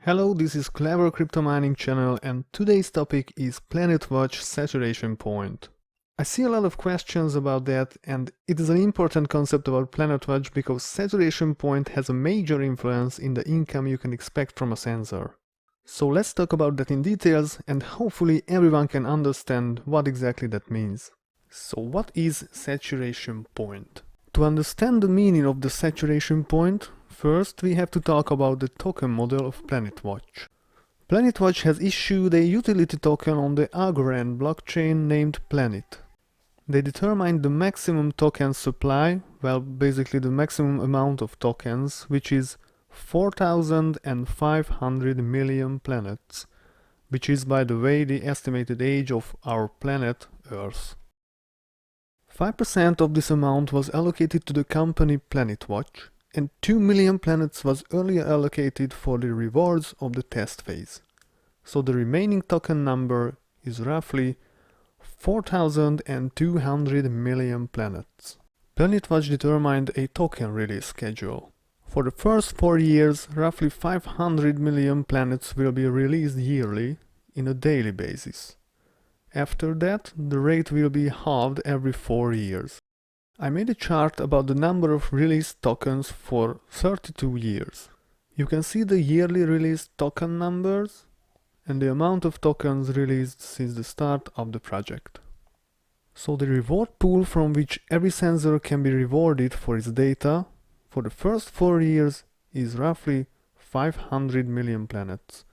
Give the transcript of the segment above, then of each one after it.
Hello, this is Clever Crypto Mining channel and today's topic is PlanetWatch saturation point. I see a lot of questions about that and it is an important concept about PlanetWatch because saturation point has a major influence in the income you can expect from a sensor. So let's talk about that in details and hopefully everyone can understand what exactly that means. So what is saturation point? To understand the meaning of the saturation point, first we have to talk about the token model of PlanetWatch. PlanetWatch has issued a utility token on the Algorand blockchain named Planet. They determine the maximum token supply, well basically the maximum amount of tokens, which is 4,500 million planets, which is by the way the estimated age of our planet Earth. 5% of this amount was allocated to the company PlanetWatch, and 2 million planets was earlier allocated for the rewards of the test phase. So the remaining token number is roughly 4,200 million planets. PlanetWatch determined a token release schedule. For the first 4 years, roughly 500 million planets will be released yearly in a daily basis. After that, the rate will be halved every 4 years. I made a chart about the number of released tokens for 32 years. You can see the yearly released token numbers and the amount of tokens released since the start of the project. So the reward pool from which every sensor can be rewarded for its data for the first 4 years is roughly 500 million planets.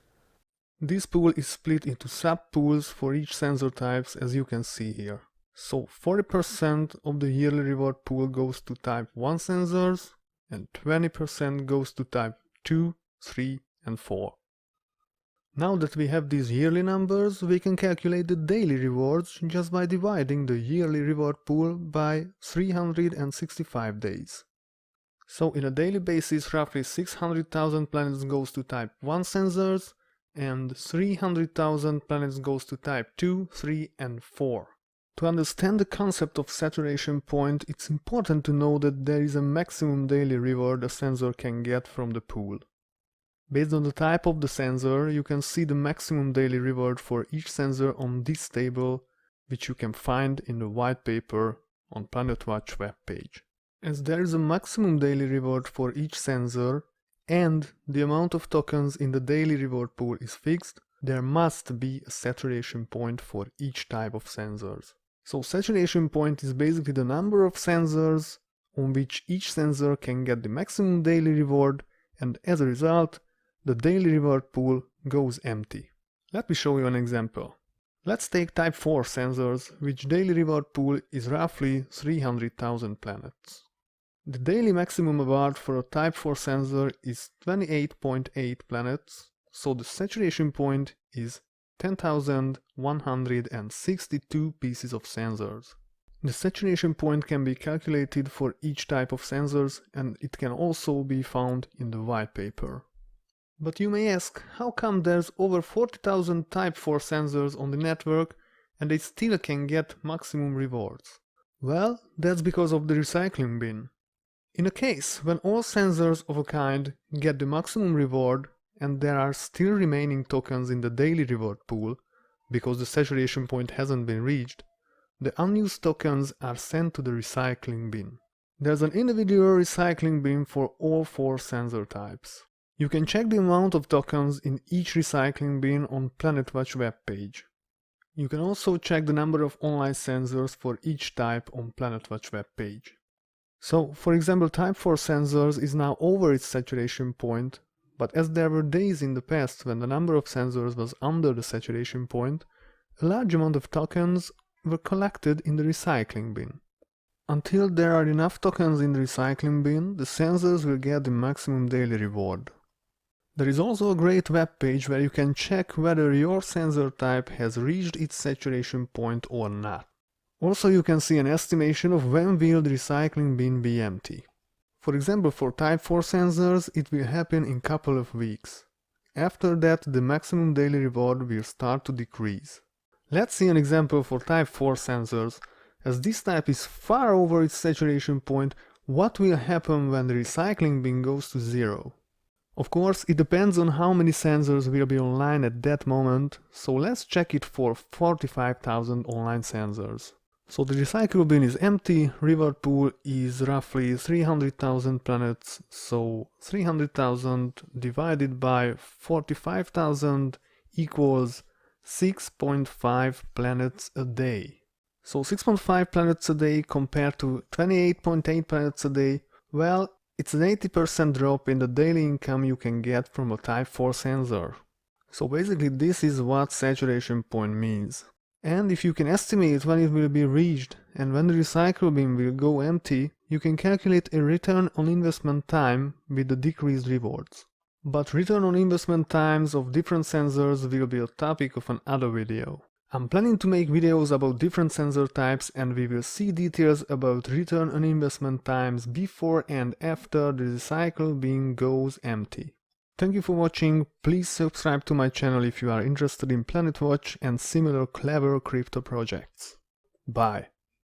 This pool is split into sub-pools for each sensor types as you can see here. So 40% of the yearly reward pool goes to type 1 sensors and 20% goes to type 2, 3 and 4. Now that we have these yearly numbers, we can calculate the daily rewards just by dividing the yearly reward pool by 365 days. So in a daily basis roughly 600,000 planets goes to type 1 sensors and 300,000 planets goes to type 2, 3 and 4. To understand the concept of saturation point, it's important to know that there is a maximum daily reward a sensor can get from the pool. Based on the type of the sensor, you can see the maximum daily reward for each sensor on this table, which you can find in the white paper on PlanetWatch webpage. As there is a maximum daily reward for each sensor, and the amount of tokens in the daily reward pool is fixed, there must be a saturation point for each type of sensors. So saturation point is basically the number of sensors on which each sensor can get the maximum daily reward, and as a result, the daily reward pool goes empty. Let me show you an example. Let's take type 4 sensors, which daily reward pool is roughly 300,000 planets. The daily maximum award for a type 4 sensor is 28.8 planets, so the saturation point is 10,162 pieces of sensors. The saturation point can be calculated for each type of sensors and it can also be found in the white paper. But you may ask, how come there's over 40,000 type 4 sensors on the network and they still can get maximum rewards? Well, that's because of the recycling bin. In a case when all sensors of a kind get the maximum reward and there are still remaining tokens in the daily reward pool, because the saturation point hasn't been reached, the unused tokens are sent to the recycling bin. There's an individual recycling bin for all 4 sensor types. You can check the amount of tokens in each recycling bin on PlanetWatch webpage. You can also check the number of online sensors for each type on PlanetWatch webpage. So, for example, type 4 sensors is now over its saturation point, but as there were days in the past when the number of sensors was under the saturation point, a large amount of tokens were collected in the recycling bin. Until there are enough tokens in the recycling bin, the sensors will get the maximum daily reward. There is also a great web page where you can check whether your sensor type has reached its saturation point or not. Also, you can see an estimation of when will the recycling bin be empty. For example, for type 4 sensors, it will happen in a couple of weeks. After that, the maximum daily reward will start to decrease. Let's see an example for type 4 sensors. As this type is far over its saturation point, what will happen when the recycling bin goes to 0? Of course, it depends on how many sensors will be online at that moment, so let's check it for 45,000 online sensors. So the recycle bin is empty, reward pool is roughly 300,000 planets, so 300,000 divided by 45,000 equals 6.5 planets a day. So 6.5 planets a day compared to 28.8 planets a day, well, it's an 80% drop in the daily income you can get from a Type 4 sensor. So basically this is what saturation point means. And if you can estimate when it will be reached and when the recycle bin will go empty, you can calculate a return on investment time with the decreased rewards. But return on investment times of different sensors will be a topic of another video. I'm planning to make videos about different sensor types and we will see details about return on investment times before and after the recycle bin goes empty. Thank you for watching. Please subscribe to my channel if you are interested in PlanetWatch and similar clever crypto projects. Bye.